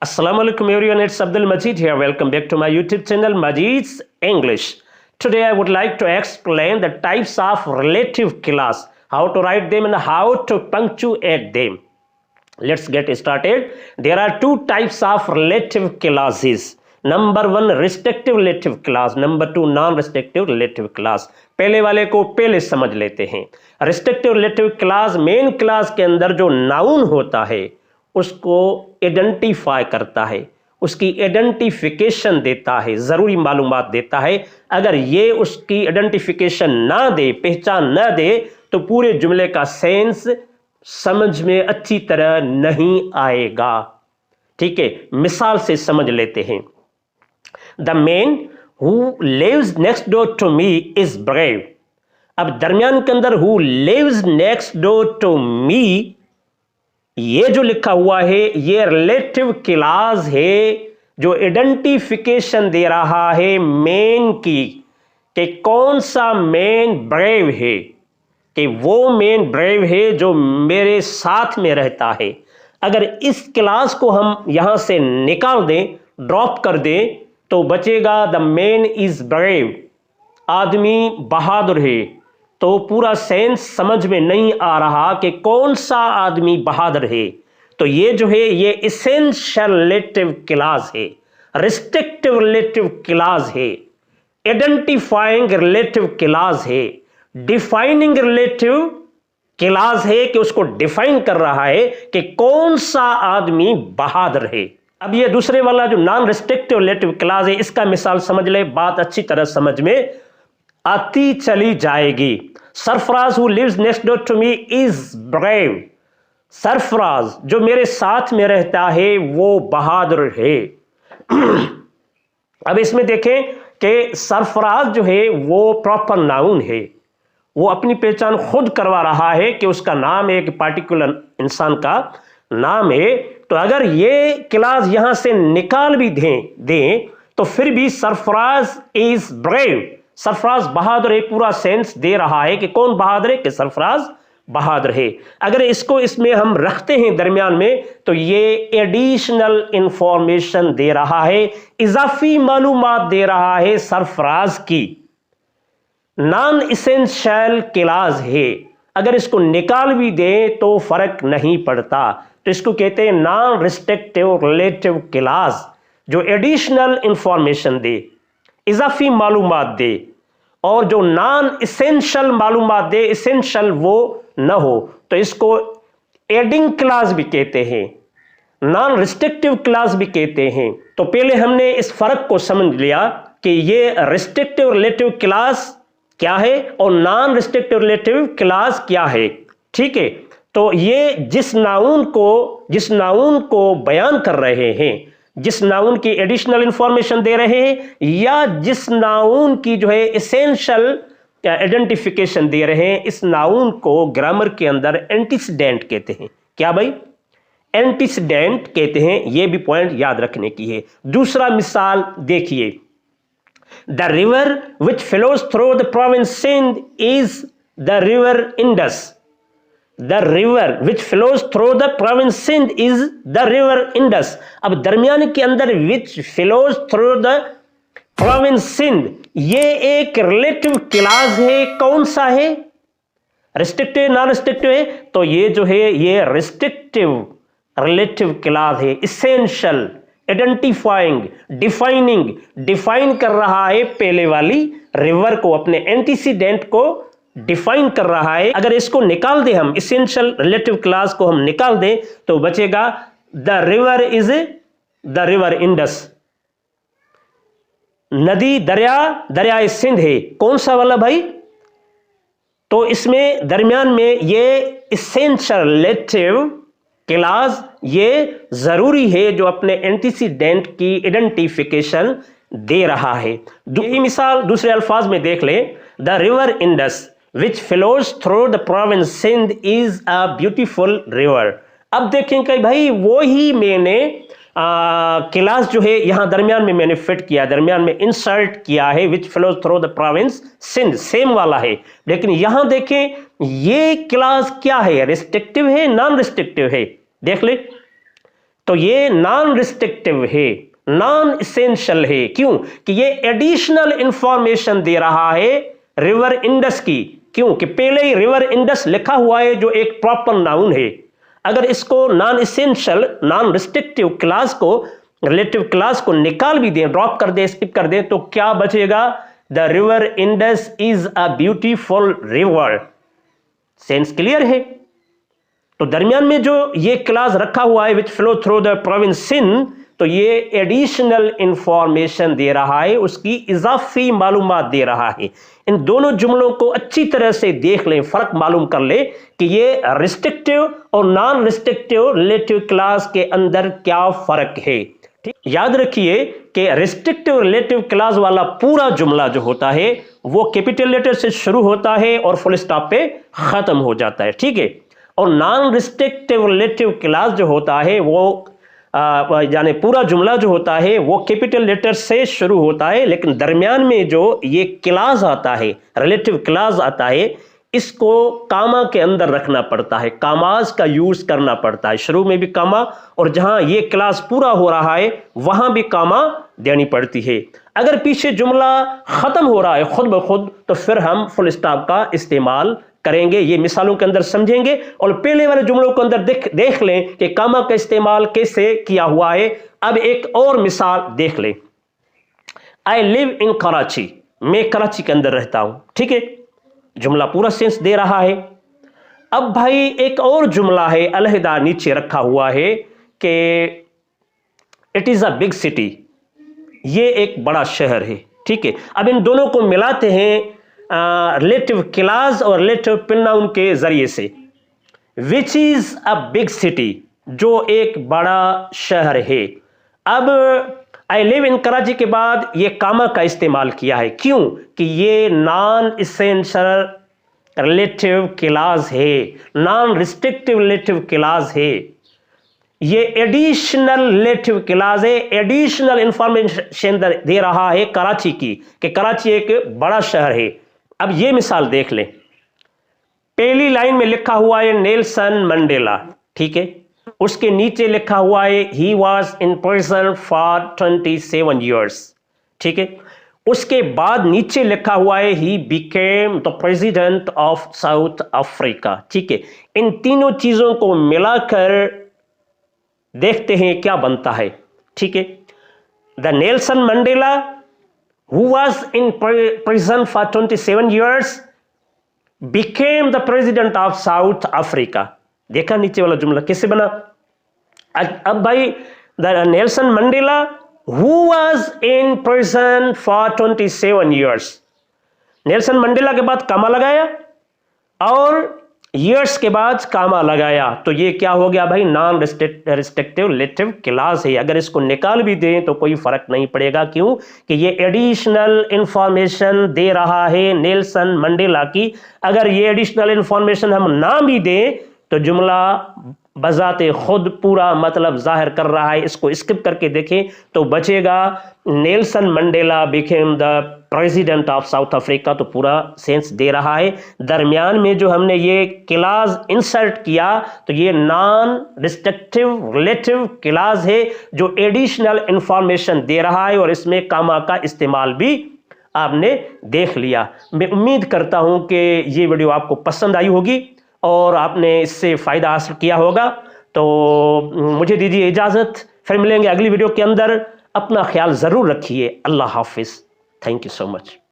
Assalamu alaikum everyone, it's Abdul Majid here. Welcome back to my YouTube channel Majid's English. Today I would like to explain the types of relative clause, how to write them and how to punctuate them. Let's get started. There are two types of relative clauses. Number one, restrictive relative clause. Number two, non-restrictive relative clause. पहले वाले को पहले समझ लेते हैं. Restrictive relative clause main class के अंदर जो नाउन होता है उसको आइडेंटिफाई करता है, उसकी आइडेंटिफिकेशन देता है, ज़रूरी मालूमात देता है. अगर ये उसकी आइडेंटिफिकेशन ना दे, पहचान ना दे, तो पूरे जुमले का सेंस समझ में अच्छी तरह नहीं आएगा. ठीक है, मिसाल से समझ लेते हैं. The man who lives next door to me is brave. अब दरमियान के अंदर who lives next door to me, ये जो लिखा हुआ है ये रिलेटिव क्लॉज है जो आइडेंटिफिकेशन दे रहा है मैन की, कि कौन सा मैन ब्रेव है, कि वो मैन ब्रेव है जो मेरे साथ में रहता है. अगर इस क्लॉज को हम यहां से निकाल दें, ड्रॉप कर दें, तो बचेगा द मैन इज ब्रेव, आदमी बहादुर है. तो पूरा सेंस समझ में नहीं आ रहा कि कौन सा आदमी बहादुर है. तो ये जो है ये एसेंशियल रिलेटिव क्लॉज है, रिस्ट्रिक्टिव रिलेटिव क्लॉज है, आइडेंटिफाइंग रिलेटिव क्लॉज है, डिफाइनिंग रिलेटिव क्लॉज है कि उसको डिफाइन कर रहा है कि कौन सा आदमी बहादुर है. अब ये दूसरे वाला जो नॉन रिस्ट्रिक्टिव रिलेटिव क्लॉज है, इसका मिसाल समझ ले, बात अच्छी तरह समझ में आती चली जाएगी. Sarfaraz who lives next door to me is brave. Sarfaraz जो मेरे साथ में रहता है वो बहादुर है. अब इसमें देखें कि सरफराज जो है वो प्रॉपर नाउन है, वो अपनी पहचान खुद करवा रहा है कि उसका नाम एक पार्टिकुलर इंसान का नाम है. तो अगर ये क्लॉज यहां से निकाल भी दें तो फिर भी सरफराज इज ब्रेव, सरफराज बहादुर है, पूरा सेंस दे रहा है कि कौन बहादुर है, कि सरफराज बहादुर है. अगर इसको इसमें हम रखते हैं दरमियान में, तो ये एडिशनल इंफॉर्मेशन दे रहा है, इजाफी मालूमात दे रहा है सरफराज की. नॉन इसेंशियल क्लॉज है, अगर इसको निकाल भी दें तो फर्क नहीं पड़ता. तो इसको कहते हैं नॉन रिस्ट्रिक्टिव रिलेटिव क्लॉज, जो एडिशनल इंफॉर्मेशन दे, इजाफी मालूमात दे, और जो नॉन इसेंशियल मालूमात दे, इसेंशियल वो न हो, तो इसको एडिंग क्लॉज भी कहते हैं, नॉन रिस्ट्रिक्टिव क्लॉज भी कहते हैं. तो पहले हमने इस फर्क को समझ लिया कि ये रिस्ट्रिक्टिव रिलेटिव क्लॉज क्या है और नॉन रिस्ट्रिक्टिव रिलेटिव क्लॉज क्या है. ठीक है, तो ये जिस नाउन को बयान कर रहे हैं, जिस नाउन की एडिशनल इंफॉर्मेशन दे रहे हैं, या जिस नाउन की जो है एसेंशियल आइडेंटिफिकेशन दे रहे हैं, इस नाउन को ग्रामर के अंदर एंटीसीडेंट कहते हैं. क्या भाई? एंटीसीडेंट कहते हैं. यह भी पॉइंट याद रखने की है. दूसरा मिसाल देखिए, the river which flows through the province Sindh is the river Indus. The river which flows through the province Sindh is the river Indus. अब दरमियान के अंदर which flows through the province Sindh, ये एक रिलेटिव क्लॉज है. कौन सा है? रिस्ट्रिक्टिव, नॉन रिस्ट्रिक्टिव है. तो ये जो है ये रिस्ट्रिक्टिव रिलेटिव क्लॉज है. इसेंशियल, आइडेंटिफाइंग, डिफाइनिंग, डिफाइन कर रहा है पहले वाली रिवर को, अपने एंटीसीडेंट को डिफाइन कर रहा है. अगर इसको निकाल दें हम, इसेंशियल रिलेटिव क्लॉज को हम निकाल दें, तो बचेगा the river is the river Indus. नदी, दरिया सिंध है. कौन सा वाला भाई? तो इसमें दरमियान में ये इसेंशियल रिलेटिव क्लॉज ये जरूरी है जो अपने एंटीसीडेंट की आइडेंटिफिकेशन दे रहा है. यही मिसाल दूसरे अल्फाज में देख लें, the river Indus which flows through the province Sindh is a beautiful river. अब देखें कि भाई वो ही मैंने क्लास जो है यहाँ दरमियान में मैंने फिट किया, दरमियान में इंसर्ट किया है, which flows through the province Sindh, same वाला है. लेकिन यहाँ देखें ये क्लास क्या है, रिस्ट्रिक्टिव है, नॉन रिस्ट्रिक्टिव है. देख ले, तो ये नॉन रिस्ट्रिक्टिव है, नॉन इसेंशियल है। क्यों? कि ये एडिशनल इंफॉर्मेशन दे रहा है रिवर इंडस की। क्यों? कि पहले ही रिवर इंडस लिखा हुआ है जो एक प्रॉपर नाउन है। अगर इसको non essential, non restrictive class को, रिलेटिव क्लास को निकाल भी दें, ड्रॉप कर दें, स्किप कर दें, तो क्या बचेगा? The river Indus is a beautiful river. Sense clear है? तो दरमियान में जो ये क्लास रखा हुआ है which flow through the province Sindh, तो ये एडिशनल इंफॉर्मेशन दे रहा है, उसकी इजाफी मालूमात दे रहा है। इन दोनों जुमलों को अच्छी तरह से देख लें, फर्क मालूम कर ले कि ये रिस्ट्रिक्टिव और नॉन रिस्ट्रिक्टिव रिलेटिव क्लास के अंदर क्या फर्क है। ठीक, याद रखिए कि रिस्ट्रिक्टिव रिलेटिव क्लास वाला पूरा जुमला जो होता है वो कैपिटल लेटर से शुरू होता है और फुल स्टॉप पे खत्म हो जाता है। ठीक है। और नॉन रिस्ट्रिक्टिव रिलेटिव क्लास जो होता है वो यानी पूरा जुमला जो होता है वो कैपिटल लेटर से शुरू होता है, लेकिन दरमियान में जो ये क्लास आता है, रिलेटिव क्लास आता है, इसको कामा के अंदर रखना पड़ता है, कामाज का यूज करना पड़ता है। शुरू में भी कामा, और जहां ये क्लास पूरा हो रहा है वहां भी कामा देनी पड़ती है। अगर पीछे जुमला खत्म हो रहा है खुद ब खुद, तो फिर हम फुल स्टॉप का इस्तेमाल करेंगे। ये मिसालों के अंदर समझेंगे और पहले वाले जुमलों के अंदर देख लें कि कामा का इस्तेमाल कैसे किया हुआ है। अब एक और मिसाल देख लें। आई लिव इन कराची, मैं कराची के अंदर रहता हूं। ठीक है, जुमला पूरा सेंस दे रहा है। अब भाई एक और जुमला है अलहदा नीचे रखा हुआ है कि it is a big city, ये एक बड़ा शहर है। ठीक है, अब इन दोनों को मिलाते हैं रिलेटिव क्लास और रिलेटिव प्रोनाउन के जरिए से। Which is a big city, जो एक बड़ा शहर है। अब आई लिव इन कराची के बाद ये कामा का इस्तेमाल किया है। क्यों? कि ये नॉन इसेंशियल रिलेटिव क्लास है, नॉन रिस्ट्रिक्टिव रिलेटिव क्लास है। ये एडिशनल रिलेटिव क्लास है, एडिशनल इंफॉर्मेशन दे रहा है कराची की, कि कराची एक बड़ा शहर है। अब ये मिसाल देख लें। पहली लाइन में लिखा हुआ है नेल्सन मंडेला। ठीक है, उसके नीचे लिखा हुआ है he was in prison for 27 years। ठीक है, उसके बाद नीचे लिखा हुआ है he became the president of south Africa. ठीक है, इन तीनों चीजों को मिलाकर देखते हैं क्या बनता है। ठीक है, the Nelson Mandela who was in prison for 27 years became the president of South Africa। देखा नीचे वाला जुमला कैसे बना। अब भाई the Nelson Mandela who was in prison for 27 years, Nelson Mandela के बाद कामा लगाया और ईयर्स के बाद कामा लगाया, तो ये क्या हो गया भाई? नॉन रिस्ट्रिक्टिव रिलेटिव क्लास है। अगर इसको निकाल भी दें तो कोई फर्क नहीं पड़ेगा। क्यों? कि ये एडिशनल इंफॉर्मेशन दे रहा है नेल्सन मंडेला की। अगर ये एडिशनल इंफॉर्मेशन हम ना भी दें तो जुमला बजाते खुद पूरा मतलब जाहिर कर रहा है। इसको स्किप करके देखें तो बचेगा Nelson Mandela became the president of south Africa, तो पूरा सेंस दे रहा है। दरमियान में जो हमने ये क्लास इंसर्ट किया तो ये नॉन रिस्ट्रिक्टिव रिलेटिव क्लास है जो एडिशनल इंफॉर्मेशन दे रहा है, और इसमें कामा का इस्तेमाल भी आपने देख लिया। मैं उम्मीद करता हूं कि ये वीडियो आपको पसंद आई होगी और आपने इससे फ़ायदा हासिल किया होगा। तो मुझे दीजिए इजाज़त, फिर मिलेंगे अगली वीडियो के अंदर। अपना ख्याल ज़रूर रखिए। अल्लाह हाफिज़। Thank you so much.